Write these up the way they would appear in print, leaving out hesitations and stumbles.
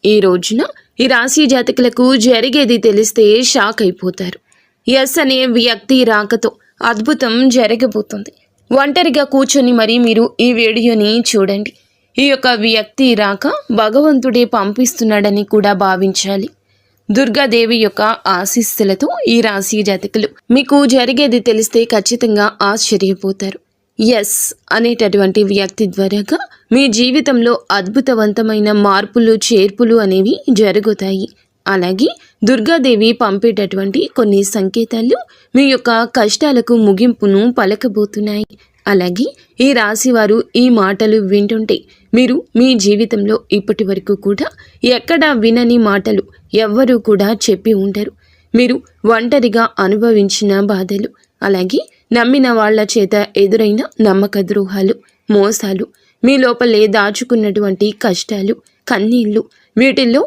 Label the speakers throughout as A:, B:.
A: ఈ రోజున ఈ రాశి జాతకులకు జరిగేది తెలిస్తే షాక్ అయిపోతారు. ఎస్ అనే వ్యక్తి రాకతో అద్భుతం జరగబోతుంది. ఒంటరిగా కూర్చొని మరి మీరు ఈ వీడియోని చూడండి. ఈ యొక్క వ్యక్తి రాక భగవంతుడే పంపిస్తున్నాడని కూడా భావించాలి. దుర్గాదేవి యొక్క ఆశీస్సులతో ఈ రాశి జాతకులు మీకు జరిగేది తెలిస్తే ఖచ్చితంగా ఆశ్చర్యపోతారు. ఎస్ అనేటటువంటి వ్యక్తి ద్వారాగా మీ జీవితంలో అద్భుతవంతమైన మార్పులు చేర్పులు అనేవి జరుగుతాయి. అలాగే దుర్గాదేవి పంపేటటువంటి కొన్ని సంకేతాలు మీ యొక్క కష్టాలకు ముగింపును పలకబోతున్నాయి. అలాగే ఈ రాశివారు ఈ మాటలు వింటుంటే మీరు మీ జీవితంలో ఇప్పటి వరకు కూడా ఎక్కడా వినని మాటలు ఎవ్వరూ కూడా చెప్పి ఉండరు. మీరు ఒంటరిగా అనుభవించిన బాధలు, అలాగే నమ్మిన వాళ్ల చేత ఎదురైన నమ్మక ద్రోహాలు, మోసాలు, మీ లోపలే దాచుకున్నటువంటి కష్టాలు, కన్నీళ్లు, వీటిల్లో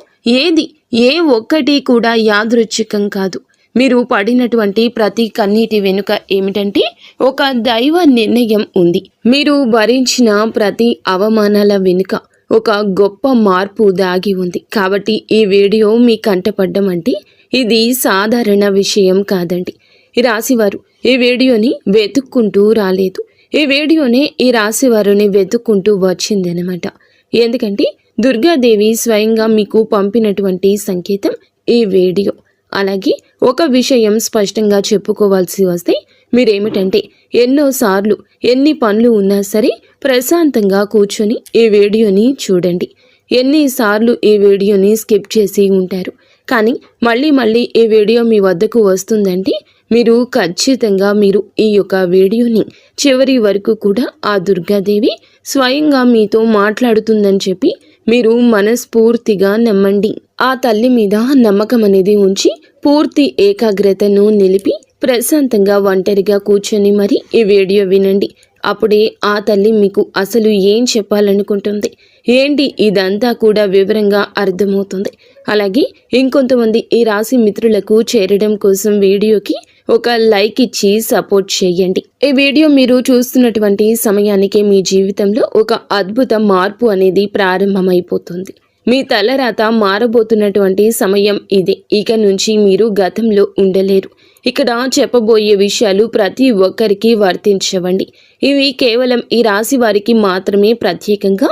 A: ఏ ఒక్కటి కూడా యాదృచ్ఛికం కాదు. మీరు పడినటువంటి ప్రతి కన్నీటి వెనుక ఏమిటంటే ఒక దైవ నిర్ణయం ఉంది. మీరు భరించిన ప్రతి అవమానాల వెనుక ఒక గొప్ప మార్పు దాగి ఉంది. కాబట్టి ఈ వీడియో మీ కంటపడ్డం అంటే ఇది సాధారణ విషయం కాదండి. ఈ రాశివారు ఈ వీడియోని వెతుక్కుంటూ రాలేదు. ఈ వీడియోనే ఈ రాశివారుని వెతుక్కుంటూ వచ్చిందనమాట. ఎందుకంటే దుర్గాదేవి స్వయంగా మీకు పంపినటువంటి సంకేతం ఈ వీడియో. అలాగే ఒక విషయం స్పష్టంగా చెప్పుకోవాల్సి వస్తే మీరేమిటంటే ఎన్నోసార్లు ఎన్ని పనులు ఉన్నా సరే ప్రశాంతంగా కూర్చొని ఈ వీడియోని చూడండి. ఎన్నిసార్లు ఈ వీడియోని స్కిప్ చేసి ఉంటారు. కానీ మళ్ళీ ఈ వీడియో మీ వద్దకు వస్తుందంటే మీరు ఖచ్చితంగా ఈ యొక్క వీడియోని చివరి వరకు కూడా ఆ దుర్గాదేవి స్వయంగా మీతో మాట్లాడుతుందని చెప్పి మీరు మనస్ఫూర్తిగా నమ్మండి. ఆ తల్లి మీద నమ్మకం అనేది ఉంచి పూర్తి ఏకాగ్రతను నిలిపి ప్రశాంతంగా ఒంటరిగా కూర్చొని మరి ఈ వీడియో వినండి. అప్పుడే ఆ తల్లి మీకు అసలు ఏం చెప్పాలనుకుంటుంది ఏంటి ఇదంతా కూడా వివరంగా అర్థమవుతుంది. అలాగే ఇంకొంతమంది ఈ రాశి మిత్రులకు చేరడం కోసం వీడియోకి ఒక లైక్ ఇచ్చి సపోర్ట్ చేయండి. ఈ వీడియో మీరు చూస్తున్నటువంటి సమయానికి మీ జీవితంలో ఒక అద్భుత మార్పు అనేది ప్రారంభమైపోతుంది. మీ తలరాత మారబోతున్నటువంటి సమయం ఇదే. ఇక నుంచి మీరు గతంలో ఉండలేరు. ఇక్కడ చెప్పబోయే విషయాలు ప్రతి ఒక్కరికి వర్తించవండి. ఇవి కేవలం ఈ రాశి వారికి మాత్రమే ప్రత్యేకంగా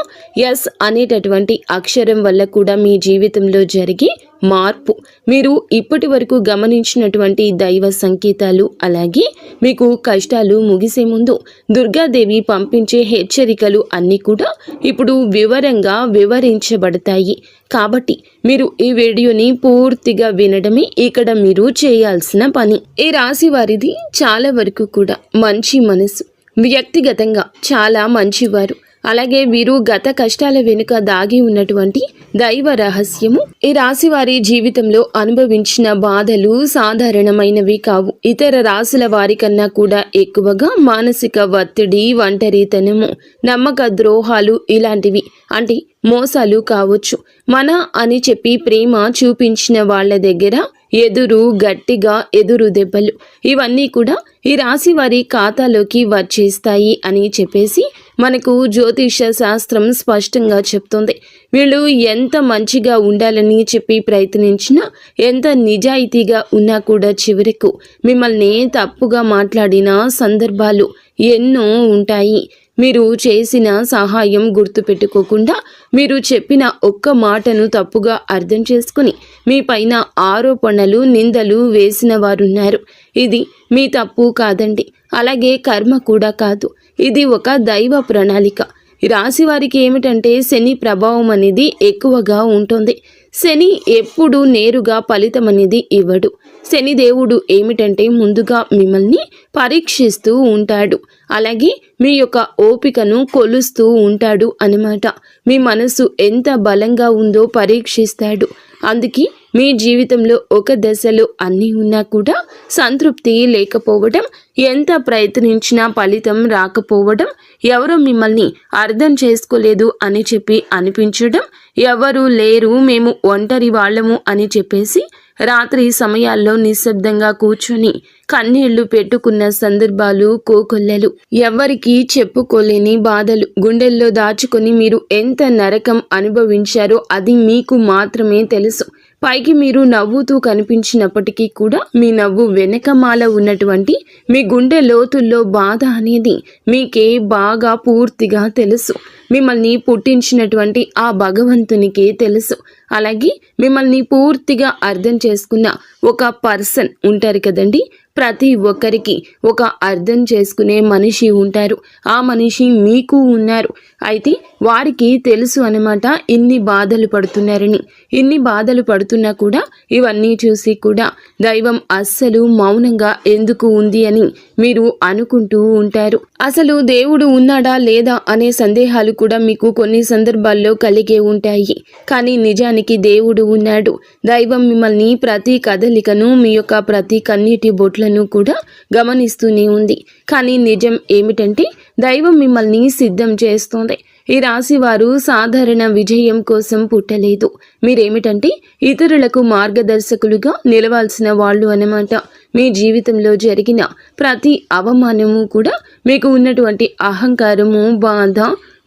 A: ఎస్ అనేటటువంటి అక్షరం వల్ల కూడా మీ జీవితంలో జరిగే మార్పు, మీరు ఇప్పటి వరకు గమనించినటువంటి దైవ సంకేతాలు, అలాగే మీకు కష్టాలు ముగిసే ముందు దుర్గాదేవి పంపించే హెచ్చరికలు అన్నీ కూడా ఇప్పుడు వివరంగా వివరించబడతాయి. కాబట్టి మీరు ఈ వీడియోని పూర్తిగా వినడమే ఇక్కడ మీరు చేయాల్సిన పని. ఈ రాశి వారిది చాలా వరకు కూడా మంచి మనసు, వ్యక్తిగతంగా చాలా మంచివారు. అలాగే వీరు గత కష్టాల వెనుక దాగి ఉన్నటువంటి దైవ రహస్యము. ఈ రాశి వారి జీవితంలో అనుభవించిన బాధలు సాధారణమైనవి కావు. ఇతర రాశుల వారి కన్నా కూడా ఎక్కువగా మానసిక ఒత్తిడి, ఒంటరితనము, నమ్మక ద్రోహాలు ఇలాంటివి, అంటే మోసాలు కావచ్చు. మన అని చెప్పి ప్రేమ చూపించిన వాళ్ళ దగ్గర గట్టిగా ఎదురు దెబ్బలు, ఇవన్నీ కూడా ఈ రాశి వారి ఖాతాలోకి వచ్చేస్తాయి అని చెప్పేసి మనకు జ్యోతిష శాస్త్రం స్పష్టంగా చెప్తుంది. వీళ్ళు ఎంత మంచిగా ఉండాలని చెప్పి ప్రయత్నించినా, ఎంత నిజాయితీగా ఉన్నా కూడా చివరకు మిమ్మల్ని తప్పుగా మాట్లాడిన సందర్భాలు ఎన్నో ఉంటాయి. మీరు చేసిన సహాయం గుర్తుపెట్టుకోకుండా మీరు చెప్పిన ఒక్క మాటను తప్పుగా అర్థం చేసుకుని మీ పైన ఆరోపణలు, నిందలు వేసిన వారున్నారు. ఇది మీ తప్పు కాదండి. అలాగే కర్మ కూడా కాదు. ఇది ఒక దైవ ప్రణాళిక. రాశి వారికి ఏమిటంటే శని ప్రభావం అనేది ఎక్కువగా ఉంటుంది. శని ఎప్పుడు నేరుగా ఫలితం అనేది ఇవ్వడు. శనిదేవుడు ఏమిటంటే ముందుగా మిమ్మల్ని పరీక్షిస్తూ ఉంటాడు. అలాగే మీ యొక్క ఓపికను కొలుస్తూ ఉంటాడు అన్నమాట. మీ మనసు ఎంత బలంగా ఉందో పరీక్షిస్తాడు. అందుకే మీ జీవితంలో ఒక దశలో అన్నీ ఉన్నా కూడా సంతృప్తి లేకపోవడం, ఎంత ప్రయత్నించినా ఫలితం రాకపోవడం, ఎవరో మిమ్మల్ని అర్థం చేసుకోలేదు అని చెప్పి అనిపించడం, ఎవరు లేరు మేము ఒంటరి వాళ్ళము అని చెప్పేసి రాత్రి సమయాల్లో నిశ్శబ్దంగా కూర్చొని కన్నీళ్లు పెట్టుకున్న సందర్భాలు కోకొల్లలు. ఎవ్వరికీ చెప్పుకోలేని బాధలు గుండెల్లో దాచుకొని మీరు ఎంత నరకం అనుభవించారో అది మీకు మాత్రమే తెలుసు. పైకి మీరు నవ్వుతూ కనిపించినప్పటికీ కూడా మీ నవ్వు వెనకమాల ఉన్నటువంటి మీ గుండె లోతుల్లో బాధ అనేది మీకే బాగా పూర్తిగా తెలుసు. మిమ్మల్ని పుట్టించినటువంటి ఆ భగవంతునికే తెలుసు. అలాగే మిమ్మల్ని పూర్తిగా అర్థం చేసుకున్న ఒక పర్సన్ ఉంటారు కదండి. ప్రతి ఒక్కరికి ఒక అర్థం చేసుకునే మనిషి ఉంటారు. ఆ మనిషి మీకు ఉన్నారు. అయితే వారికి తెలుసు అన్నమాట ఇన్ని బాధలు పడుతున్నారని. ఇన్ని బాధలు పడుతున్నా కూడా ఇవన్నీ చూసి కూడా దైవం అస్సలు మౌనంగా ఎందుకు ఉంది అని మీరు అనుకుంటూ ఉంటారు. అసలు దేవుడు ఉన్నాడా లేదా అనే సందేహాలు కూడా మీకు కొన్ని సందర్భాల్లో కలిగే ఉంటాయి. కానీ నిజానికి దేవుడు ఉన్నాడు. దైవం మిమ్మల్ని ప్రతి కదలికను, మీ యొక్క ప్రతి కన్నీటి బొట్లను కూడా గమనిస్తూనే ఉంది. కానీ నిజం ఏమిటంటే దైవం మిమ్మల్ని సిద్ధం చేస్తోంది. ఈ రాశి వారు సాధారణ విజయం కోసం పుట్టలేదు. మీరేమిటంటే ఇతరులకు మార్గదర్శకులుగా నిలవాల్సిన వాళ్ళు అన్నమాట. మీ జీవితంలో జరిగిన ప్రతి అవమానము కూడా మీకు ఉన్నటువంటి అహంకారము, బాధ,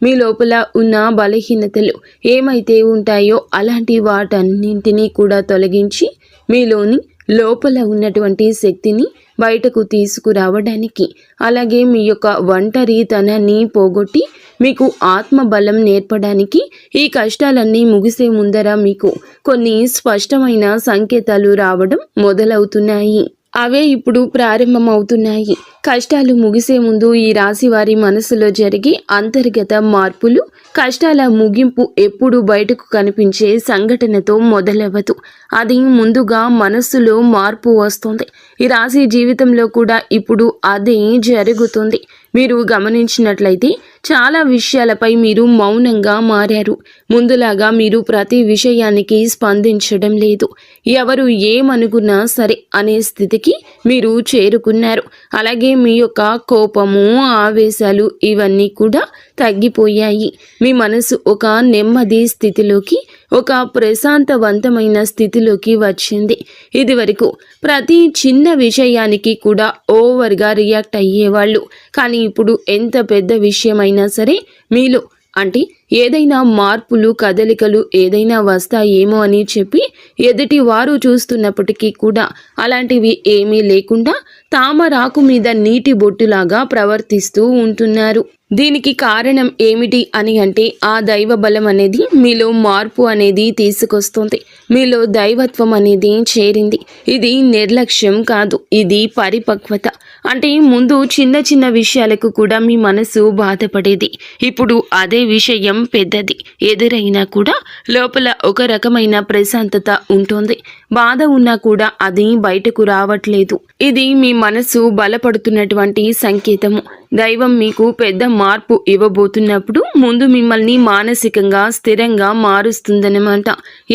A: మీ లోపల ఉన్న బలహీనతలు ఏమైతే ఉంటాయో అలాంటి వాటన్నింటినీ కూడా తొలగించి మీలోని లోపల ఉన్నటువంటి శక్తిని బయటకు తీసుకురావడానికి, అలాగే మీ యొక్క ఒంటరితనాన్ని పోగొట్టి మీకు ఆత్మబలం నేర్పడానికి ఈ కష్టాలన్నీ ముగిసే ముందర మీకు కొన్ని స్పష్టమైన సంకేతాలు రావడం మొదలవుతున్నాయి. అవే ఇప్పుడు ప్రారంభమవుతున్నాయి. కష్టాలు ముగిసే ముందు ఈ రాశి వారి మనసులో జరిగే అంతర్గత మార్పులు, కష్టాల ముగింపు ఎప్పుడు బయటకు కనిపించే సంఘటనతో మొదలవ్వదు. అది ముందుగా మనస్సులో మార్పు వస్తుంది. ఈ రాశి జీవితంలో కూడా ఇప్పుడు అదే జరుగుతుంది. మీరు గమనించినట్లయితే చాలా విషయాలపై మీరు మౌనంగా మారారు. ముందులాగా మీరు ప్రతి విషయానికి స్పందించడం లేదు. ఎవరు ఏమనుకున్నా సరే అనే స్థితికి మీరు చేరుకున్నారు. అలాగే మీ యొక్క కోపము, ఆవేశాలు ఇవన్నీ కూడా తగ్గిపోయాయి. మీ మనసు ఒక నెమ్మది స్థితిలోకి, ఒక ప్రశాంతవంతమైన స్థితిలోకి వచ్చింది. ఇది వరకు ప్రతి చిన్న విషయానికి కూడా ఓవర్గా రియాక్ట్ అయ్యేవాళ్ళు. కానీ ఇప్పుడు ఎంత పెద్ద విషయమైనా సరే మీలో అంటే ఏదైనా మార్పులు, కదలికలు ఏదైనా వస్తాయేమో అని చెప్పి ఎదుటి వారు చూస్తున్నప్పటికీ కూడా అలాంటివి ఏమీ లేకుండా తామరాకు మీద నీటి బొట్టులాగా ప్రవర్తిస్తూ ఉంటున్నారు. దీనికి కారణం ఏమిటి అని అంటే ఆ దైవ బలం అనేది మీలో మార్పు అనేది తీసుకొస్తుంది. మీలో దైవత్వం అనేది చేరింది. ఇది నిర్లక్ష్యం కాదు, ఇది పరిపక్వత. అంటే ముందు చిన్న చిన్న విషయాలకు కూడా మీ మనసు బాధపడేది. ఇప్పుడు అదే విషయం పెద్దది ఎదురైనా కూడా లోపల ఒక రకమైన ప్రశాంతత ఉంటుంది. బాధ ఉన్నా కూడా అది బయటకు రావట్లేదు. ఇది మీ మనసు బలపడుతున్నటువంటి సంకేతము. దైవం మీకు పెద్ద మార్పు ఇవ్వబోతున్నప్పుడు ముందు మిమ్మల్ని మానసికంగా స్థిరంగా మారుస్తుందన్నమాట.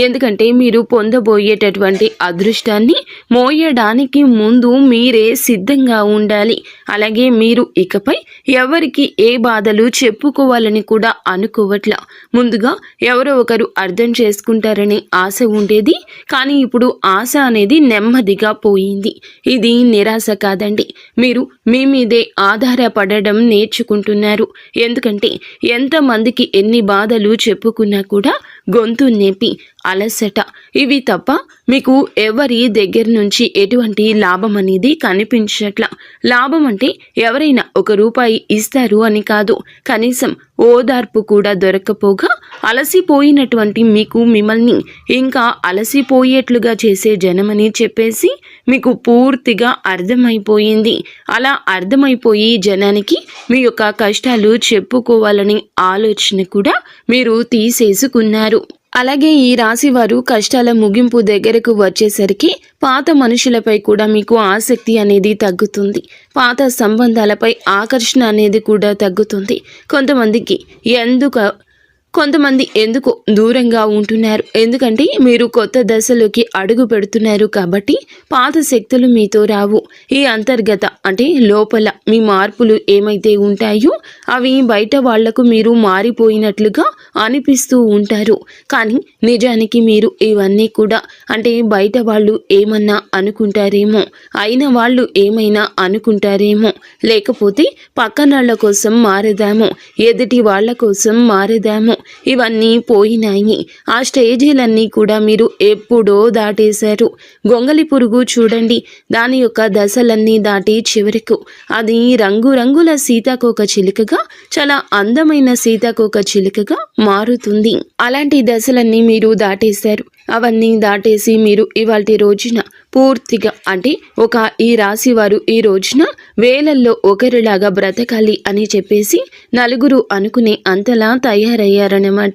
A: ఎందుకంటే మీరు పొందబోయేటటువంటి అదృష్టాన్ని మోయడానికి ముందు మీరే సిద్ధంగా ఉండాలి. అలాగే మీరు ఇకపై ఎవరికి ఏ బాధలు చెప్పుకోవాలని కూడా అనుకోవట్లా. ముందుగా ఎవరో ఒకరు అర్థం చేసుకుంటారని ఆశ ఉండేది. కానీ ఇప్పుడు ఆశ అనేది నెమ్మదిగా పోయింది. ఇది నిరాశ కాదండి. మీరు మీ మీదే ఆధారపడడం నేర్చుకుంటున్నారు. ఎందుకంటే ఎంతమందికి ఎన్ని బాధలు చెప్పుకున్నా కూడా గొంతు నేపి అలసట ఇవి తప్ప మీకు ఎవరి దగ్గర నుంచి ఎటువంటి లాభం అనేది కనిపించట్లా. లాభం అంటే ఎవరైనా ₹1 ఇస్తారు అని కాదు, కనీసం ఓదార్పు కూడా దొరకపోగా అలసిపోయినటువంటి మీకు మిమ్మల్ని ఇంకా అలసిపోయేట్లుగా చేసే జనమని చెప్పేసి మీకు పూర్తిగా అర్థమైపోయింది. అలా అర్థమైపోయి జనానికి మీ యొక్క కష్టాలు చెప్పుకోవాలని ఆలోచన కూడా మీరు తీసేసుకున్నారు. అలాగే ఈ రాశి వారు కష్టాల ముగింపు దగ్గరకు వచ్చేసరికి పాత మనుషులపై కూడా మీకు ఆసక్తి అనేది తగ్గుతుంది. పాత సంబంధాలపై ఆకర్షణ అనేది కూడా తగ్గుతుంది. కొంతమందికి కొంతమంది ఎందుకు దూరంగా ఉంటున్నారు, ఎందుకంటే మీరు కొత్త దశలోకి అడుగు పెడుతున్నారు కాబట్టి పాత శక్తులు మీతో రావు. ఈ అంతర్గత అంటే లోపల మీ మార్పులు ఏమైతే ఉంటాయో అవి బయట వాళ్లకు మీరు మారిపోయినట్లుగా అనిపిస్తూ ఉంటారు. కానీ నిజానికి మీరు ఇవన్నీ కూడా అంటే బయట వాళ్ళు ఏమన్నా అనుకుంటారేమో, అయిన వాళ్ళు ఏమైనా అనుకుంటారేమో, లేకపోతే పక్కనాళ్ల కోసం మారదాము, ఎదుటి వాళ్ళ కోసం మారదాము, ఇవన్నీ పోయినాయి. ఆ స్టేజీలన్నీ కూడా మీరు ఎప్పుడో దాటేశారు. గొంగలి పురుగు చూడండి, దాని యొక్క దశలన్నీ దాటి చివరకు అది రంగురంగుల సీతాకోక చిలుకగా, చాలా అందమైన సీతాకోక చిలుకగా మారుతుంది. అలాంటి దశలన్నీ మీరు దాటేశారు. అవన్నీ దాటేసి మీరు ఇవాల్టి రోజున పూర్తిగా అంటే ఒక ఈ రాశి వారు ఈ రోజున వేలల్లో ఒకరిలాగా బ్రతకాలి అని చెప్పేసి నలుగురు అనుకునే అంతలా తయారయ్యారన్నమాట.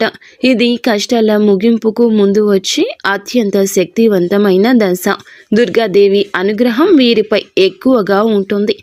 A: ఇది కష్టాల ముగింపుకు ముందు వచ్చే అత్యంత శక్తివంతమైన దశ. దుర్గాదేవి అనుగ్రహం వీరిపై ఎక్కువగా ఉంటుంది.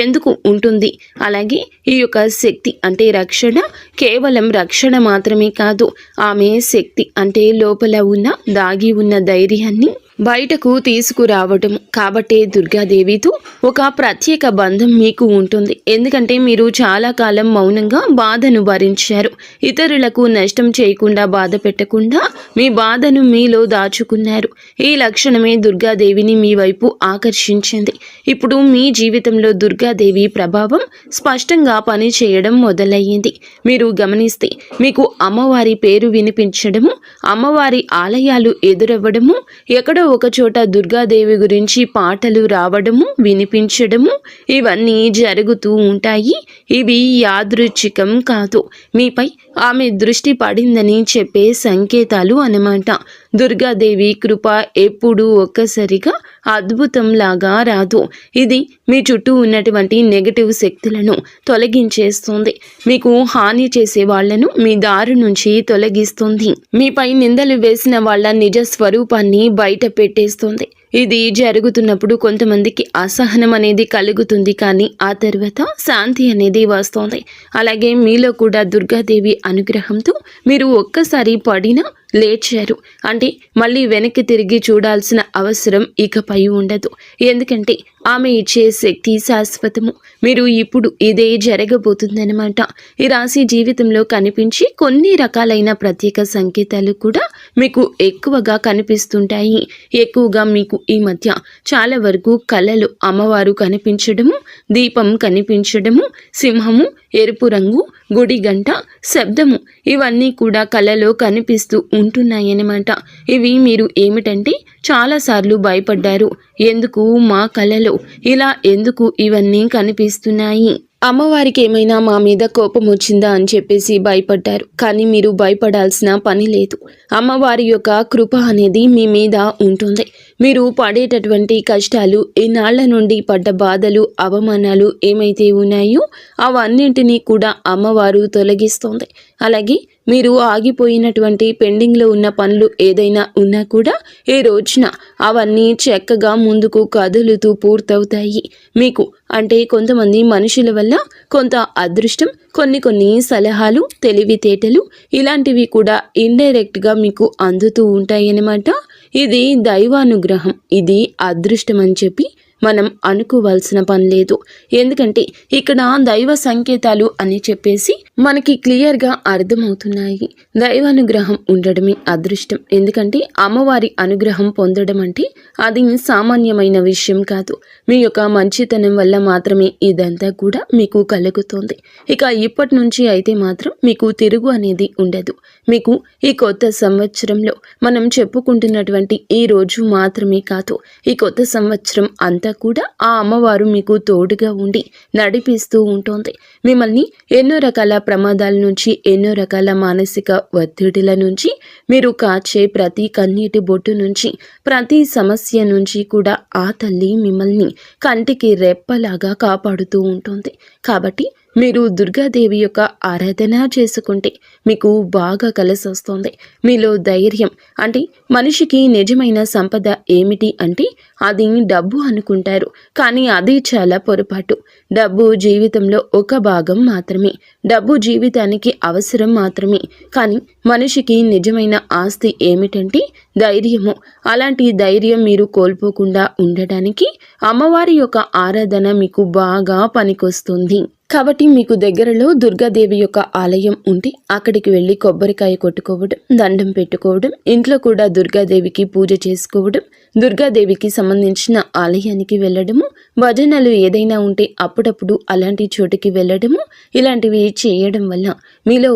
A: ఎందుకు ఉంటుంది? అలాగే ఈ యొక్క శక్తి అంటే రక్షణ కేవలం రక్షణ మాత్రమే కాదు, ఆమె శక్తి అంటే లోపల ఉన్న దాగి ఉన్న ధైర్యాన్ని బయటకు తీసుకురావటం. కాబట్టే దుర్గాదేవితో ఒక ప్రత్యేక బంధం మీకు ఉంటుంది. ఎందుకంటే మీరు చాలా కాలం మౌనంగా బాధను భరించారు. ఇతరులకు నష్టం చేయకుండా, బాధ పెట్టకుండా మీ బాధను మీలో దాచుకున్నారు. ఈ లక్షణమే దుర్గాదేవిని మీ వైపు ఆకర్షించింది. ఇప్పుడు మీ జీవితంలో దుర్గాదేవి ప్రభావం స్పష్టంగా పనిచేయడం మొదలయ్యింది. మీరు గమనిస్తే మీకు అమ్మవారి పేరు వినిపించడము, అమ్మవారి ఆలయాలు ఎదురవ్వడము, ఎక్కడో ఒక చోట దుర్గాదేవి గురించి పాటలు రావడము, వినిపించడము, ఇవన్నీ జరుగుతూ ఉంటాయి. ఇవి యాదృచ్ఛికం కాదు, మీపై ఆమె దృష్టి పడిందని చెప్పే సంకేతాలు అన్నమాట. దుర్గాదేవి కృప ఎప్పుడూ ఒక్కసారిగా అద్భుతంలాగా రాదు. ఇది మీ చుట్టూ ఉన్నటువంటి నెగటివ్ శక్తులను తొలగించేస్తుంది. మీకు హాని చేసే వాళ్లను మీ దారి నుంచి తొలగిస్తుంది. మీపై నిందలు వేసిన వాళ్ళ నిజ స్వరూపాన్ని బయట పెట్టేస్తుంది. ఇది జరుగుతున్నప్పుడు కొంతమందికి అసహనం అనేది కలుగుతుంది, కానీ ఆ తర్వాత శాంతి అనేది వస్తుంది. అలాగే మీలో కూడా దుర్గాదేవి అనుగ్రహంతో మీరు ఒక్కసారి పడినా లేచారు అంటే మళ్ళీ వెనక్కి తిరిగి చూడాల్సిన అవసరం ఇకపై ఉండదు. ఎందుకంటే ఆమె ఇచ్చే శక్తి శాశ్వతము. మీరు ఇప్పుడు ఇదే జరగబోతుందన్నమాట. ఈ రాశి జీవితంలో కనిపించి కొన్ని రకాలైన ప్రత్యేక సంకేతాలు కూడా మీకు ఎక్కువగా కనిపిస్తుంటాయి. ఎక్కువగా మీకు ఈ మధ్య చాలా వరకు కళలు అమ్మవారు కనిపించడము, దీపం కనిపించడము, సింహము, ఎరుపు రంగు, గుడి గంట, శబ్దము, ఇవన్నీ కూడా కళలో కనిపిస్తూ ఉంటున్నాయన్నమాట. ఇవి మీరు ఏమిటంటే చాలాసార్లు భయపడ్డారు. ఎందుకు మా కళలో ఇలా ఎందుకు ఇవన్నీ కనిపిస్తున్నాయి, అమ్మవారికి ఏమైనా మా మీద కోపం వచ్చిందా అని చెప్పేసి భయపడ్డారు. కానీ మీరు భయపడాల్సిన పని లేదు. అమ్మవారి యొక్క కృప అనేది మీ మీద ఉంటుంది. మీరు పడేటటువంటి కష్టాలు, ఇన్నాళ్ల నుండి పడ్డ బాధలు, అవమానాలు ఏమైతే ఉన్నాయో అవన్నింటినీ కూడా అమ్మవారు తొలగిస్తుంది. అలాగే మీరు ఆగిపోయినటువంటి పెండింగ్లో ఉన్న పనులు ఏదైనా ఉన్నా కూడా ఈ రోజున అవన్నీ చక్కగా ముందుకు కదులుతూ పూర్తవుతాయి. మీకు అంటే కొంతమంది మనుషుల వల్ల కొంత అదృష్టం, కొన్ని సలహాలు, తెలివితేటలు ఇలాంటివి కూడా ఇండైరెక్ట్గా మీకు అందుతూ ఉంటాయన్నమాట. ఇది దైవానుగ్రహం, ఇది అదృష్టం అని చెప్పి మనం అనుకోవాల్సిన పని లేదు. ఎందుకంటే ఇక్కడ దైవ సంకేతాలు అని చెప్పేసి మనకి క్లియర్గా అర్థమవుతున్నాయి. దైవానుగ్రహం ఉండడమే అదృష్టం. ఎందుకంటే అమ్మవారి అనుగ్రహం పొందడం అంటే అది సామాన్యమైన విషయం కాదు. మీ యొక్క మంచితనం వల్ల మాత్రమే ఇదంతా కూడా మీకు కలుగుతుంది. ఇక ఇప్పటి నుంచి అయితే మాత్రం మీకు తిరుగు అనేది ఉండదు. మీకు ఈ కొత్త సంవత్సరంలో మనం చెప్పుకుంటున్నటువంటి ఈ రోజు మాత్రమే కాదు, ఈ కొత్త సంవత్సరం అంతా కూడా ఆ అమ్మవారు మీకు తోడుగా ఉండి నడిపిస్తూ ఉంటుంది. మిమ్మల్ని ఎన్నో రకాల ప్రమాదాల నుంచి, ఎన్నో రకాల మానసిక ఒత్తిడిల నుంచి, మీరు కాచే ప్రతి కన్నీటి బొట్టు నుంచి, ప్రతి సమస్య నుంచి కూడా ఆ తల్లి మిమ్మల్ని కంటికి రెప్పలాగా కాపాడుతూ ఉంటుంది. కాబట్టి మీరు దుర్గాదేవి యొక్క ఆరాధన చేసుకుంటే మీకు బాగా కలిసి వస్తుంది. మీలో ధైర్యం అంటే మనిషికి నిజమైన సంపద ఏమిటి అంటే అది డబ్బు అనుకుంటారు, కానీ అది చాలా పొరపాటు. డబ్బు జీవితంలో ఒక భాగం మాత్రమే, డబ్బు జీవితానికి అవసరం మాత్రమే. కానీ మనిషికి నిజమైన ఆస్తి ఏమిటంటే ధైర్యము. అలాంటి ధైర్యం మీరు కోల్పోకుండా ఉండడానికి అమ్మవారి యొక్క ఆరాధన మీకు బాగా పనికొస్తుంది. కాబట్టి మీకు దగ్గరలో దుర్గాదేవి యొక్క ఆలయం ఉంటే అక్కడికి వెళ్ళి కొబ్బరికాయ కొట్టుకోవడం, దండం పెట్టుకోవడం, ఇంట్లో కూడా దుర్గాదేవికి పూజ చేసుకోవడం, దుర్గాదేవికి సంబంధించిన ఆలయానికి వెళ్ళడము, భజనలు ఏదైనా ఉంటే అప్పుడప్పుడు అలాంటి చోటుకి వెళ్ళడము, ఇలాంటివి చేయడం వల్ల మీలో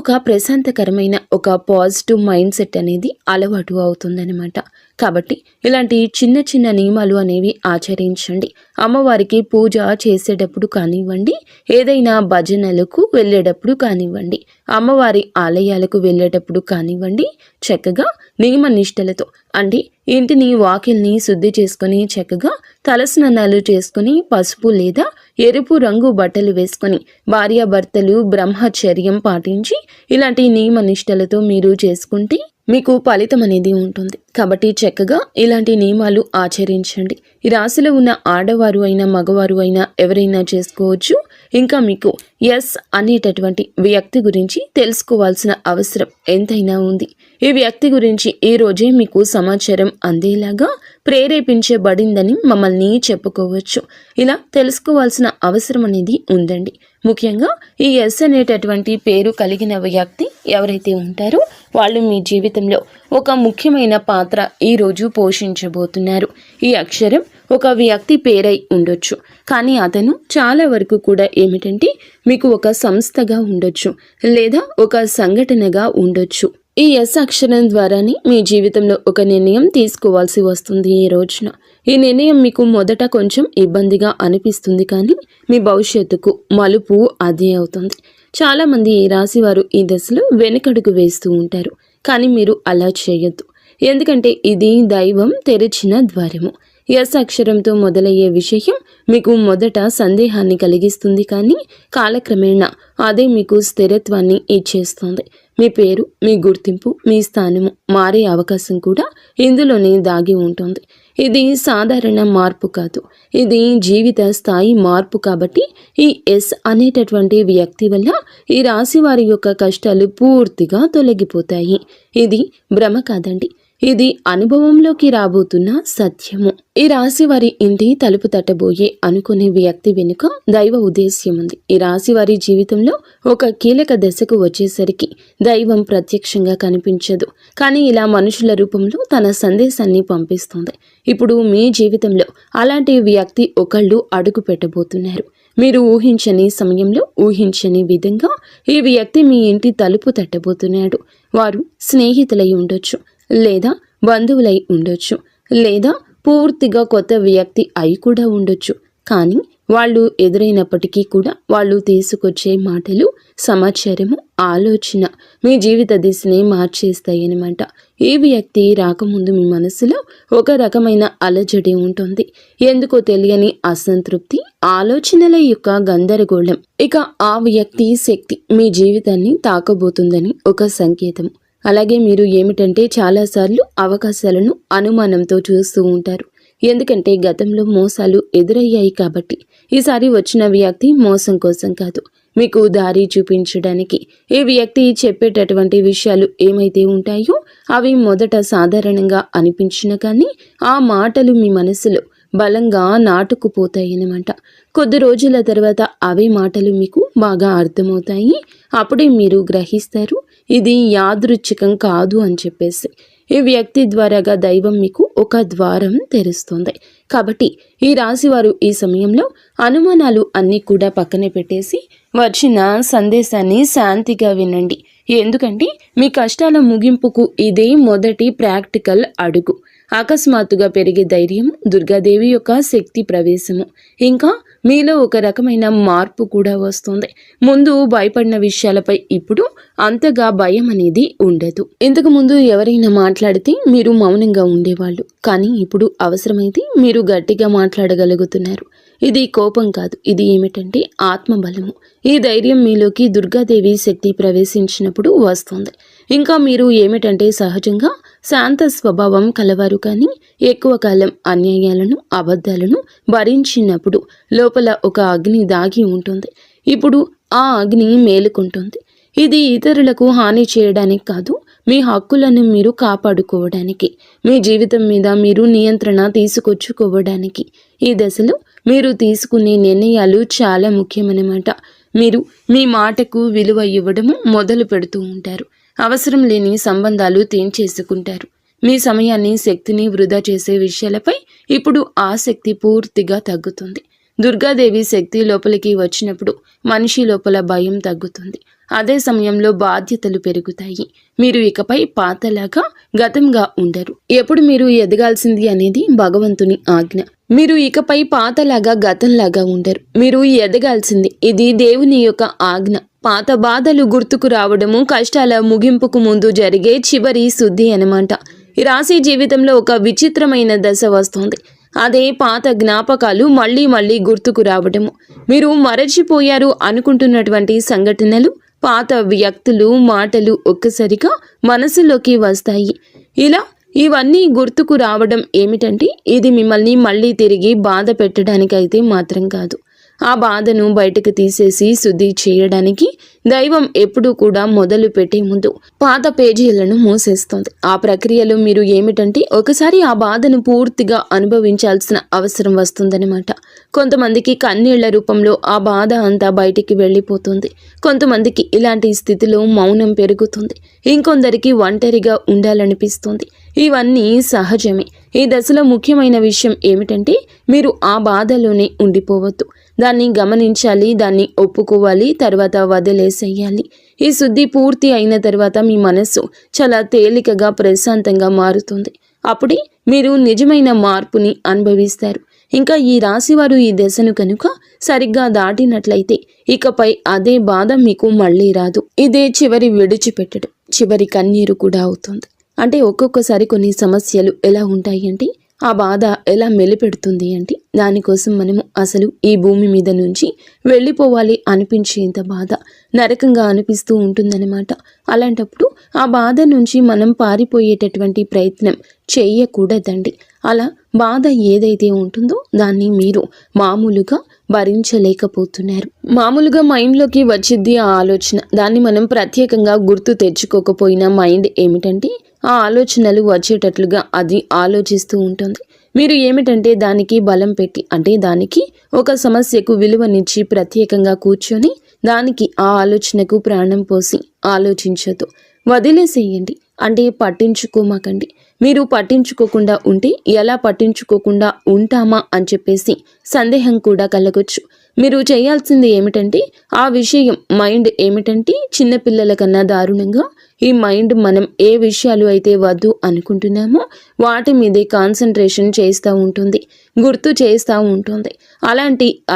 A: ఒక ప్రశాంతకరమైన ఒక పాజిటివ్ మైండ్ సెట్ అనేది అలవాటు అవుతుందన్నమాట. కాబట్టి ఇలాంటి చిన్న చిన్న నియమాలు అనేవి ఆచరించండి. అమ్మవారికి పూజ చేసేటప్పుడు కానివ్వండి, ఏదైనా భజనలకు వెళ్ళేటప్పుడు కానివ్వండి, అమ్మవారి ఆలయాలకు వెళ్ళేటప్పుడు కానివ్వండి, చక్కగా నియమ నిష్టలతో అంటే ఇంటిని వాకిల్ని శుద్ధి చేసుకొని చక్కగా తలస్నానాలు చేసుకుని పసుపు లేదా ఎరుపు రంగు బట్టలు వేసుకొని భార్యాభర్తలు బ్రహ్మచర్యం పాటించి ఇలాంటి నియమ నిష్టలతో మీరు చేసుకుంటే మీకు ఫలితం అనేది ఉంటుంది. కాబట్టి చక్కగా ఇలాంటి నియమాలు ఆచరించండి. ఈ రాశిలో ఉన్న ఆడవారు అయినా మగవారు అయినా ఎవరైనా చేసుకోవచ్చు. ఇంకా మీకు ఎస్ అనేటటువంటి వ్యక్తి గురించి తెలుసుకోవాల్సిన అవసరం ఎంతైనా ఉంది. ఈ వ్యక్తి గురించి ఈ రోజే మీకు సమాచారం అందేలాగా ప్రేరేపించబడిందని మమ్మల్ని చెప్పుకోవచ్చు. ఇలా తెలుసుకోవాల్సిన అవసరం అనేది ఉందండి. ముఖ్యంగా ఈ ఎస్ అనేటటువంటి పేరు కలిగిన వ్యక్తి ఎవరైతే ఉంటారో వాళ్ళు మీ జీవితంలో ఒక ముఖ్యమైన పాత్ర ఈరోజు పోషించబోతున్నారు. ఈ అక్షరం ఒక వ్యక్తి పేరై ఉండొచ్చు, కానీ అతను చాలా వరకు కూడా ఏమిటంటే మీకు ఒక సంస్థగా ఉండొచ్చు లేదా ఒక సంఘటనగా ఉండొచ్చు. ఈ ఎస్ అక్షరం ద్వారానే మీ జీవితంలో ఒక నిర్ణయం తీసుకోవాల్సి వస్తుంది. ఈ రోజున ఈ నిర్ణయం మీకు మొదట కొంచెం ఇబ్బందిగా అనిపిస్తుంది, కానీ మీ భవిష్యత్తుకు మలుపు అదే అవుతుంది. చాలామంది ఈ రాశి వారు ఈ దశలో వెనుకడుగు వేస్తూ ఉంటారు, కానీ మీరు అలా చేయొద్దు. ఎందుకంటే ఇది దైవం తెరిచిన ద్వారము. ఎస్ అక్షరంతో మొదలయ్యే విషయం మీకు మొదట సందేహాన్ని కలిగిస్తుంది, కానీ కాలక్రమేణా అదే మీకు స్థిరత్వాన్ని ఇచ్చేస్తుంది. మీ పేరు, మీ గుర్తింపు, మీ స్థానము మారే అవకాశం కూడా ఇందులోనే దాగి ఉంటుంది. ఇది సాధారణ మార్పు కాదు, ఇది జీవిత స్థాయి మార్పు. కాబట్టి ఈ ఎస్ అనేటటువంటి వ్యక్తి వల్ల ఈ రాశి వారి యొక్క కష్టాలు పూర్తిగా తొలగిపోతాయి. ఇది భ్రమ కాదండి, ఇది అనుభవంలోకి రాబోతున్న సత్యము. ఈ రాశి వారి ఇంటి తలుపు తట్టబోయే అనుకునే వ్యక్తి వెనుక దైవ ఉద్దేశ్యం ఉంది. ఈ రాశి వారి జీవితంలో ఒక కీలక దశకు వచ్చేసరికి దైవం ప్రత్యక్షంగా కనిపించదు, కానీ ఇలా మనుషుల రూపంలో తన సందేశాన్ని పంపిస్తుంది. ఇప్పుడు మీ జీవితంలో అలాంటి వ్యక్తి ఒకళ్ళు అడుగు పెట్టబోతున్నారు. మీరు ఊహించని సమయంలో ఊహించని విధంగా ఈ వ్యక్తి మీ ఇంటి తలుపు తట్టబోతున్నాడు. వారు స్నేహితులై ఉండొచ్చు, లేదా బంధువులై ఉండొచ్చు, లేదా పూర్తిగా కొత్త వ్యక్తి అయి కూడా ఉండొచ్చు. కానీ వాళ్ళు ఎదురైనప్పటికీ కూడా వాళ్ళు తీసుకొచ్చే మాటలు, సమాచారము, ఆలోచన మీ జీవిత దిశని మార్చేస్తాయి అన్నమాట. ఈ వ్యక్తి రాకముందు మీ మనసులో ఒక రకమైన అలజడి ఉంటుంది. ఎందుకో తెలియని అసంతృప్తి, ఆలోచనల యొక్క గందరగోళం. ఇక ఆ వ్యక్తి శక్తి మీ జీవితాన్ని తాకబోతుందని ఒక సంకేతం. అలాగే మీరు ఏమిటంటే చాలాసార్లు అవకాశాలను అనుమానంతో చూస్తూ ఉంటారు. ఎందుకంటే గతంలో మోసాలు ఎదురయ్యాయి కాబట్టి. ఈసారి వచ్చిన వ్యక్తి మోసం కోసం కాదు, మీకు దారి చూపించడానికి. ఈ వ్యక్తి చెప్పేటటువంటి విషయాలు ఏమైతే ఉంటాయో అవి మొదట సాధారణంగా అనిపించిన కానీ ఆ మాటలు మీ మనసులో బలంగా నాటుకుపోతాయన్నమాట. కొద్ది రోజుల తర్వాత అవే మాటలు మీకు బాగా అర్థమవుతాయి. అప్పుడే మీరు గ్రహిస్తారు ఇది యాదృచ్ఛికం కాదు అని చెప్పేసి. ఈ వ్యక్తి ద్వారాగా దైవం మీకు ఒక ద్వారం తెరుస్తుంది. కాబట్టి ఈ రాశివారు ఈ సమయంలో అనుమానాలు అన్నీ కూడా పక్కనే పెట్టేసి వచ్చిన సందేశాన్ని శాంతిగా వినండి. ఎందుకంటే మీ కష్టాల ముగింపుకు ఇదే మొదటి ప్రాక్టికల్ అడుగు. అకస్మాత్తుగా పెరిగే ధైర్యం, దుర్గాదేవి యొక్క శక్తి ప్రవేశము, ఇంకా మీలో ఒక రకమైన మార్పు కూడా వస్తుంది. ముందు భయపడిన విషయాలపై ఇప్పుడు అంతగా భయం అనేది ఉండదు. ఇంతకు ముందు ఎవరైనా మాట్లాడితే మీరు మౌనంగా ఉండేవాళ్ళు, కానీ ఇప్పుడు అవసరమైతే మీరు గట్టిగా మాట్లాడగలుగుతున్నారు. ఇది కోపం కాదు, ఇది ఏమిటంటే ఆత్మబలము. ఈ ధైర్యం మీలోకి దుర్గాదేవి శక్తి ప్రవేశించినప్పుడు వస్తుంది. ఇంకా మీరు ఏమిటంటే సహజంగా శాంత స్వభావం కలవారు, కానీ ఎక్కువ కాలం అన్యాయాలను అబద్ధాలను భరించినప్పుడు లోపల ఒక అగ్ని దాగి ఉంటుంది. ఇప్పుడు ఆ అగ్ని మేలుకుంటుంది. ఇది ఇతరులకు హాని చేయడానికి కాదు, మీ హక్కులను మీరు కాపాడుకోవడానికి, మీ జీవితం మీద మీరు నియంత్రణ తీసుకొచ్చుకోవడానికి. ఈ దశలో మీరు తీసుకునే నిర్ణయాలు చాలా ముఖ్యమన్నమాట. మీరు మీ మాటకు విలువ ఇవ్వడము మొదలు పెడుతూ ఉంటారు. అవసరం లేని సంబంధాలు తెంచేసుకుంటారు. మీ సమయాన్ని శక్తిని వృధా చేసే విషయాలపై ఇప్పుడు ఆసక్తి పూర్తిగా తగ్గుతుంది. దుర్గాదేవి శక్తి లోపలికి వచ్చినప్పుడు మనిషి లోపల భయం తగ్గుతుంది. అదే సమయంలో బాధ్యతలు పెరుగుతాయి. మీరు ఇకపై పాతలాగా గతంగా ఉండరు. ఎప్పుడు మీరు ఎదగాల్సింది అనేది భగవంతుని ఆజ్ఞ. మీరు ఇకపై పాతలాగా గతంలాగా ఉండరు. మీరు ఎదగాల్సింది, ఇది దేవుని యొక్క ఆజ్ఞ. పాత బాధలు గుర్తుకు రావడము కష్టాల ముగింపుకు ముందు జరిగే చివరి శుద్ధి అన్నమాట. ఈ రాశి జీవితంలో ఒక విచిత్రమైన దశ వస్తుంది. అదే పాత జ్ఞాపకాలు మళ్ళీ మళ్ళీ గుర్తుకు రావడము. మీరు మరచిపోయారు అనుకుంటున్నటువంటి సంఘటనలు, పాత వ్యక్తులు, మాటలు ఒక్కసారిగా మనసులోకి వస్తాయి. ఇలా ఇవన్నీ గుర్తుకు రావడం ఏమిటంటే ఇది మిమ్మల్ని మళ్ళీ తిరిగి బాధ పెట్టడానికైతే మాత్రం కాదు. ఆ బాధను బయటకు తీసేసి శుద్ధి చేయడానికి దైవం ఎప్పుడూ కూడా మొదలు పెట్టే ముందు పాత పేజీలను మూసేస్తుంది. ఆ ప్రక్రియలో మీరు ఏమిటంటే ఒకసారి ఆ బాధను పూర్తిగా అనుభవించాల్సిన అవసరం వస్తుందన్నమాట. కొంతమందికి కన్నీళ్ల రూపంలో ఆ బాధ అంతా బయటికి వెళ్ళిపోతుంది. కొంతమందికి ఇలాంటి స్థితిలో మౌనం పెరుగుతుంది. ఇంకొందరికి ఒంటరిగా ఉండాలనిపిస్తుంది. ఇవన్నీ సహజమే. ఈ దశలో ముఖ్యమైన విషయం ఏమిటంటే మీరు ఆ బాధలోనే ఉండిపోవద్దు. దాన్ని గమనించాలి, దాన్ని ఒప్పుకోవాలి, తర్వాత వదిలేసేయాలి. ఈ శుద్ధి పూర్తి అయిన తర్వాత మీ మనస్సు చాలా తేలికగా ప్రశాంతంగా మారుతుంది. అప్పుడే మీరు నిజమైన మార్పుని అనుభవిస్తారు. ఇంకా ఈ రాశివారు ఈ దశను కనుక సరిగ్గా దాటినట్లయితే ఇకపై అదే బాధ మీకు మళ్ళీ రాదు. ఇదే చివరి విడిచిపెట్టడం, చివరి కన్నీరు కూడా అవుతుంది. అంటే ఒక్కొక్కసారి కొన్ని సమస్యలు ఎలా ఉంటాయి అంటే ఆ బాధ ఎలా మెలిపెడుతుంది అంటే దానికోసం మనము అసలు ఈ భూమి మీద నుంచి వెళ్ళిపోవాలి అనిపించేంత బాధ నరకంగా అనిపిస్తూ ఉంటుందన్నమాట. అలాంటప్పుడు ఆ బాధ నుంచి మనం పారిపోయేటటువంటి ప్రయత్నం చేయకూడదండి. అలా బాధ ఏదైతే ఉంటుందో దాన్ని మీరు మామూలుగా భరించలేకపోతున్నారు. మామూలుగా మైండ్లోకి వచ్చింది ఆ ఆలోచన. దాన్ని మనం ప్రత్యేకంగా గుర్తు తెచ్చుకోకపోయినా మైండ్ ఏమిటంటే ఆ ఆలోచనలు వచ్చేటట్లుగా అది ఆలోచిస్తూ ఉంటుంది. మీరు ఏమిటంటే దానికి బలం పెట్టి, అంటే దానికి ఒక సమస్యకు విలువనిచ్చి ప్రత్యేకంగా కూర్చొని దానికి ఆ ఆలోచనకు ప్రాణం పోసి ఆలోచించొద్దు. వదిలేసేయండి. అంటే పట్టించుకోమాకండి. మీరు పట్టించుకోకుండా ఉంటే ఎలా పట్టించుకోకుండా ఉంటామా అని చెప్పేసి సందేహం కూడా కలగొచ్చు. మీరు చేయాల్సింది ఏమిటంటే ఆ విషయం మైండ్ ఏమిటంటే చిన్నపిల్లల కన్నా దారుణంగా ఈ మైండ్ మనం ఏ విషయాలు అయితే వద్దు అనుకుంటున్నామో వాటి మీదే కాన్సన్ట్రేషన్ చేస్తూ ఉంటుంది, గుర్తు చేస్తూ ఉంటుంది.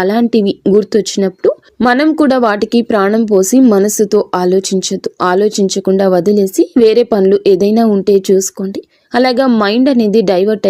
A: అలాంటివి గుర్తొచ్చినప్పుడు మనం కూడా వాటికి ప్రాణం పోసి మనసుతో ఆలోచించొద్దు. ఆలోచించకుండా వదిలేసి వేరే పనులు ఏదైనా ఉంటే చూసుకోండి. అలాగా మైండ్ అనేది డైవర్ట్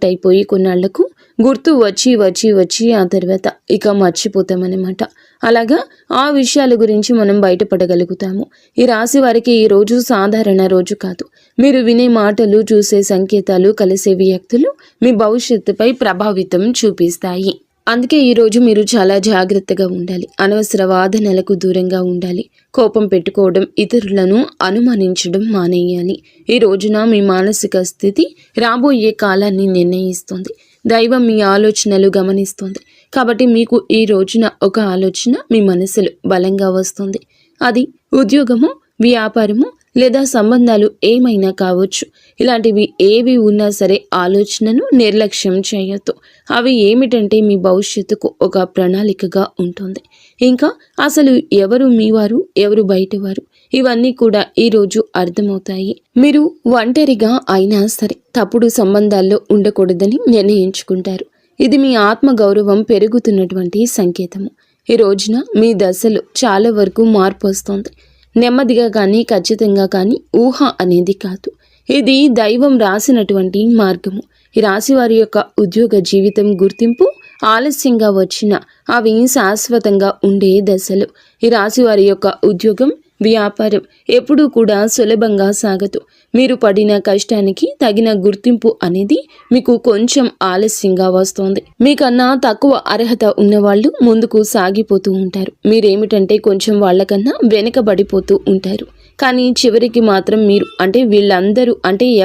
A: అయిపోయి కొన్నాళ్లకు గుర్తు వచ్చి ఆ తర్వాత ఇక మర్చిపోతామన్నమాట. అలాగా ఆ విషయాల గురించి మనం బయటపడగలుగుతాము. ఈ రాశి వారికి ఈ రోజు సాధారణ రోజు కాదు. మీరు వినే మాటలు, చూసే సంకేతాలు, కలిసే వ్యక్తులు మీ భవిష్యత్తుపై ప్రభావితం చూపిస్తాయి. అందుకే ఈరోజు మీరు చాలా జాగ్రత్తగా ఉండాలి. అనవసర వాదనలకు దూరంగా ఉండాలి. కోపం పెట్టుకోవడం, ఇతరులను అనుమానించడం మానేయాలి. ఈ రోజున మీ మానసిక స్థితి రాబోయే కాలాన్ని నిర్ణయిస్తుంది. దైవం మీ ఆలోచనలు గమనిస్తుంది. కాబట్టి మీకు ఈ రోజున ఒక ఆలోచన మీ మనసులో బలంగా వస్తుంది. అది ఉద్యోగము, వ్యాపారము లేదా సంబంధాలు ఏమైనా కావచ్చు. ఇలాంటివి ఏవి ఉన్నా సరే ఆలోచనను నిర్లక్ష్యం చేయొద్దు. అవి ఏమిటంటే మీ భవిష్యత్తుకు ఒక ప్రణాళికగా ఉంటుంది. ఇంకా అసలు ఎవరు మీవారు, ఎవరు బయటవారు, ఇవన్నీ కూడా ఈరోజు అర్థమవుతాయి. మీరు ఒంటరిగా అయినా సరే తప్పుడు సంబంధాల్లో ఉండకూడదని నిర్ణయించుకుంటారు. ఇది మీ ఆత్మగౌరవం పెరుగుతున్నటువంటి సంకేతము. ఈ రోజున మీ దశలో చాలా వరకు మార్పు వస్తుంది. నెమ్మదిగా కానీ ఖచ్చితంగా కానీ ఊహ అనేది కాదు. ఇది దైవం రాసినటువంటి మార్గము. ఈ రాశి వారి యొక్క ఉద్యోగ జీవితం గుర్తింపు ఆలస్యంగా వచ్చినా అవి శాశ్వతంగా ఉండే దశలు. ఈ రాశి వారి యొక్క ఉద్యోగం, వ్యాపారం ఎప్పుడూ కూడా సులభంగా సాగదు. మీరు పడిన కష్టానికి తగిన గుర్తింపు అనేది మీకు కొంచెం ఆలస్యంగా వస్తుంది. మీకన్నా తక్కువ అర్హత ఉన్నవాళ్ళు ముందుకు సాగిపోతూ ఉంటారు. మీరేమిటంటే కొంచెం వాళ్ళకన్నా వెనుకబడిపోతూ ఉంటారు. కానీ చివరికి మాత్రం మీరు వీళ్ళందరూ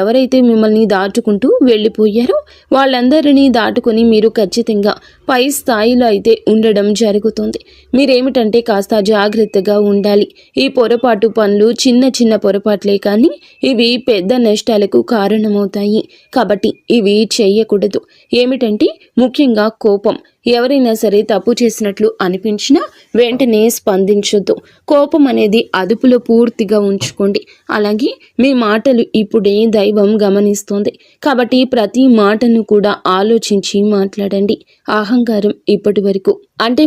A: ఎవరైతే మిమ్మల్ని దాటుకుంటూ వెళ్ళిపోయారో వాళ్ళందరినీ దాటుకొని మీరు ఖచ్చితంగా పై స్థాయిలో అయితే ఉండడం జరుగుతుంది. మీరేమిటంటే కాస్త జాగ్రత్తగా ఉండాలి. ఈ పొరపాటు పనులు చిన్న చిన్న పొరపాట్లే కానీ ఇవి పెద్ద నష్టాలకు కారణమవుతాయి. కాబట్టి ఇవి చేయకూడదు. ఏమిటంటే ముఖ్యంగా కోపం. ఎవరైనా సరే తప్పు చేసినట్లు అనిపించినా వెంటనే స్పందించొద్దు. కోపం అనేది అదుపులో పూర్తిగా ఉంచుకోండి. అలాగే మీ మాటలు ఇప్పుడే దైవం గమనిస్తోంది. కాబట్టి ప్రతి మాటను కూడా ఆలోచించి మాట్లాడండి. అహంకారం ఇప్పటి వరకు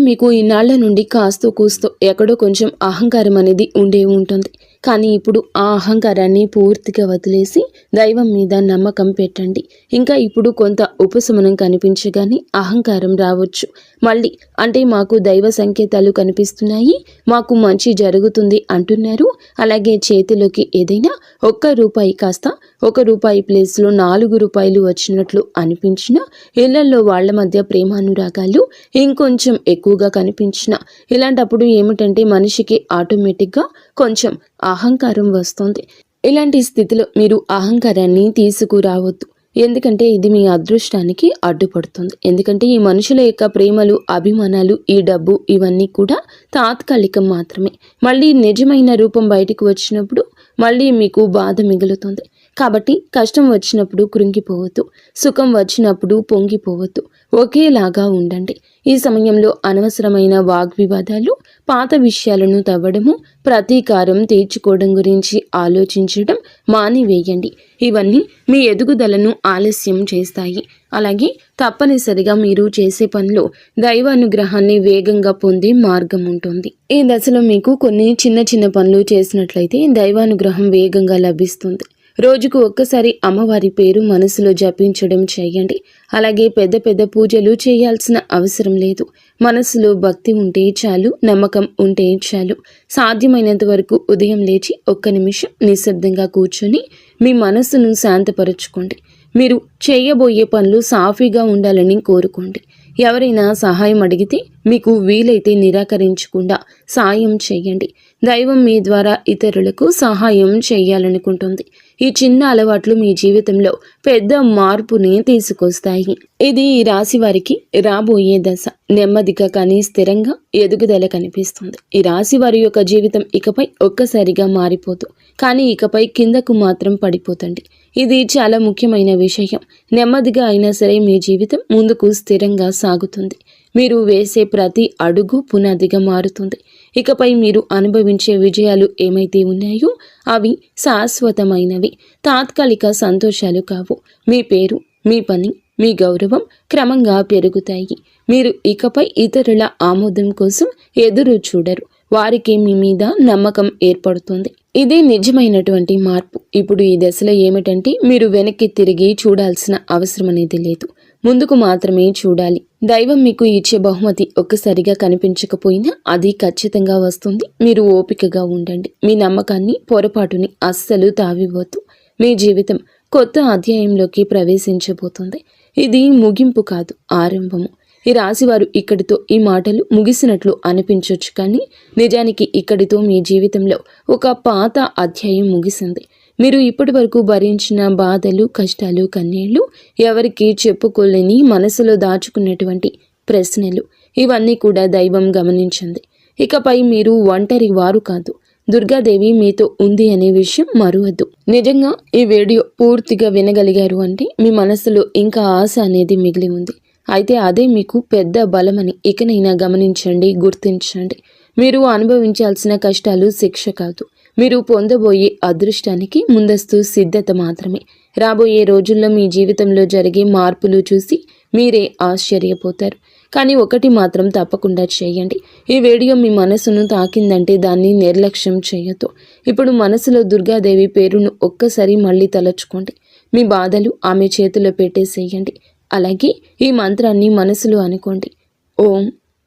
A: మీకు ఇన్నాళ్ల నుండి కాస్తో కూస్తో ఎక్కడో కొంచెం అహంకారం అనేది ఉండే ఉంటుంది. కానీ ఇప్పుడు ఆ అహంకారాన్ని పూర్తిగా వదిలేసి దైవం మీద నమ్మకం పెట్టండి. ఇంకా ఇప్పుడు కొంత ఉపశమనం కనిపించగానే అహంకారం రావచ్చు. మళ్ళీ మాకు దైవ సంకేతాలు కనిపిస్తున్నాయి, మాకు మంచి జరుగుతుంది అంటున్నారు. అలాగే చేతిలోకి ఏదైనా ₹1 కాస్త ₹1 ప్లేస్లో ₹4 వచ్చినట్లు అనిపించిన, ఇళ్లలో వాళ్ల మధ్య ప్రేమానురాగాలు ఇంకొంచెం ఎక్కువగా కనిపించిన, ఇలాంటప్పుడు ఏమిటంటే మనిషికి ఆటోమేటిక్గా కొంచెం అహంకారం వస్తుంది. ఇలాంటి స్థితిలో మీరు అహంకారాన్ని తీసుకురావద్దు. ఎందుకంటే ఇది మీ అదృష్టానికి అడ్డుపడుతుంది. ఎందుకంటే ఈ మనుషుల యొక్క ప్రేమలు, అభిమానాలు, ఈ డబ్బు ఇవన్నీ కూడా తాత్కాలికం మాత్రమే. మళ్ళీ నిజమైన రూపం బయటికి వచ్చినప్పుడు మళ్ళీ మీకు బాధ మిగులుతుంది. కాబట్టి కష్టం వచ్చినప్పుడు కృంగిపోవద్దు, సుఖం వచ్చినప్పుడు పొంగిపోవద్దు. ఒకేలాగా ఉండండి. ఈ సమయంలో అనవసరమైన వాగ్వివాదాలు, పాత విషయాలను తవ్వడము, ప్రతీకారం తీర్చుకోవడం గురించి ఆలోచించడం మానివేయండి. ఇవన్నీ మీ ఎదుగుదలను ఆలస్యం చేస్తాయి. అలాగే తప్పనిసరిగా మీరు చేసే పనిలో దైవానుగ్రహాన్ని వేగంగా పొందే మార్గం ఉంటుంది. ఈ దశలో మీకు కొన్ని చిన్న చిన్న పనులు చేసినట్లయితే దైవానుగ్రహం వేగంగా లభిస్తుంది. రోజుకు ఒక్కసారి అమ్మవారి పేరు మనసులో జపించడం చేయండి. అలాగే పెద్ద పెద్ద పూజలు చేయాల్సిన అవసరం లేదు. మనసులో భక్తి ఉంటే చాలు, నమ్మకం ఉంటే చాలు. సాధ్యమైనంత వరకు ఉదయం లేచి 1 నిమిషం నిశ్శబ్దంగా కూర్చొని మీ మనసును శాంతపరచుకోండి. మీరు చేయబోయే పనులు సాఫీగా ఉండాలని కోరుకోండి. ఎవరైనా సహాయం అడిగితే మీకు వీలైతే నిరాకరించకుండా సాయం చేయండి. దైవం మీ ద్వారా ఇతరులకు సహాయం చేయాలనుకుంటుంది. ఈ చిన్న అలవాట్లు మీ జీవితంలో పెద్ద మార్పుని తీసుకొస్తాయి. ఇది ఈ రాశి వారికి రాబోయే దశ. నెమ్మదిగా కానీ స్థిరంగా ఎదుగుదల కనిపిస్తుంది. ఈ రాశి వారి యొక్క జీవితం ఇకపై ఒక్కసారిగా మారిపోదు, కానీ ఇకపై కిందకు మాత్రం పడిపోతండి. ఇది చాలా ముఖ్యమైన విషయం. నెమ్మదిగా అయినా సరే మీ జీవితం ముందుకు స్థిరంగా సాగుతుంది. మీరు వేసే ప్రతి అడుగు పునాదిగా మారుతుంది. ఇకపై మీరు అనుభవించే విజయాలు ఏమైతే ఉన్నాయో అవి శాశ్వతమైనవి, తాత్కాలిక సంతోషాలు కావు. మీ పేరు, మీ పని, మీ గౌరవం క్రమంగా పెరుగుతాయి. మీరు ఇకపై ఇతరుల ఆమోదం కోసం ఎదురు చూడరు. వారికి మీ మీద నమ్మకం ఏర్పడుతుంది. ఇదే నిజమైనటువంటి మార్పు. ఇప్పుడు ఈ దశలో ఏమిటంటే మీరు వెనక్కి తిరిగి చూడాల్సిన అవసరం అనేది లేదు, ముందుకు మాత్రమే చూడాలి. దైవం మీకు ఇచ్చే బహుమతి ఒక్కసారిగా కనిపించకపోయినా అది ఖచ్చితంగా వస్తుంది. మీరు ఓపికగా ఉండండి. మీ నమ్మకాన్ని, పొరపాటుని అస్సలు తావివ్వద్దు. మీ జీవితం కొత్త అధ్యాయంలోకి ప్రవేశించబోతుంది. ఇది ముగింపు కాదు, ఆరంభము. ఈ రాశివారు ఇక్కడితో ఈ మాటలు ముగిసినట్లు అనిపించవచ్చు, కానీ నిజానికి ఇక్కడితో మీ జీవితంలో ఒక పాత అధ్యాయం ముగిసింది. మీరు ఇప్పటి వరకు భరించిన బాధలు, కష్టాలు, కన్నీళ్లు, ఎవరికి చెప్పుకోలేని మనసులో దాచుకున్నటువంటి ప్రశ్నలు, ఇవన్నీ కూడా దైవం గమనించింది. ఇకపై మీరు ఒంటరి వారు కాదు, దుర్గాదేవి మీతో ఉంది అనే విషయం మరువద్దు. నిజంగా ఈ వీడియో పూర్తిగా వినగలిగారు అంటే మీ మనసులో ఇంకా ఆశ అనేది మిగిలి ఉంది. అయితే అదే మీకు పెద్ద బలమని ఇకనైనా గమనించండి, గుర్తించండి. మీరు అనుభవించాల్సిన కష్టాలు శిక్ష కాదు, మీరు పొందబోయే అదృష్టానికి ముందస్తు సిద్ధత మాత్రమే. రాబోయే రోజుల్లో మీ జీవితంలో జరిగే మార్పులు చూసి మీరే ఆశ్చర్యపోతారు. కానీ ఒకటి మాత్రం తప్పకుండా చేయండి. ఈ వీడియో మీ మనసును తాకిందంటే దాన్ని నిర్లక్ష్యం చేయొద్దు. ఇప్పుడు మనసులో దుర్గాదేవి పేరును ఒక్కసారి మళ్ళీ తలచుకోండి. మీ బాధలు ఆమె చేతిలో పెట్టేసేయండి. అలాగే ఈ మంత్రాన్ని మనసులో అనుకోండి. ఓం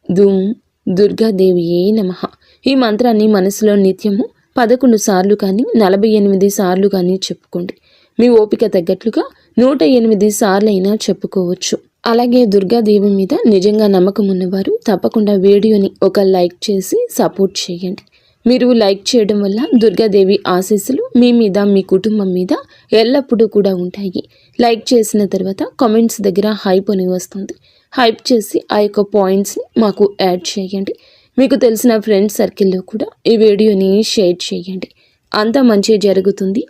A: ధూమ్ దుర్గాదేవియే నమః. ఈ మంత్రాన్ని మనసులో నిత్యము 11 సార్లు కానీ 48 సార్లు కానీ చెప్పుకోండి. మీ ఓపిక తగ్గట్లుగా 108 సార్లైనా చెప్పుకోవచ్చు. అలాగే దుర్గాదేవి మీద నిజంగా నమ్మకం ఉన్నవారు తప్పకుండా వీడియోని ఒక లైక్ చేసి సపోర్ట్ చేయండి. మీరు లైక్ చేయడం వల్ల దుర్గాదేవి ఆశీస్సులు మీ మీద మీ కుటుంబం మీద ఎల్లప్పుడూ కూడా ఉంటాయి. లైక్ చేసిన తర్వాత కామెంట్స్ దగ్గర హైప్ అని వస్తుంది. హైప్ చేసి ఆ యొక్క పాయింట్స్ని మాకు యాడ్ చేయండి. మీకు తెలిసిన ఫ్రెండ్స్ సర్కిల్లో కూడా ఈ వీడియోని షేర్ చేయండి. అంతా మంచి జరుగుతుంది.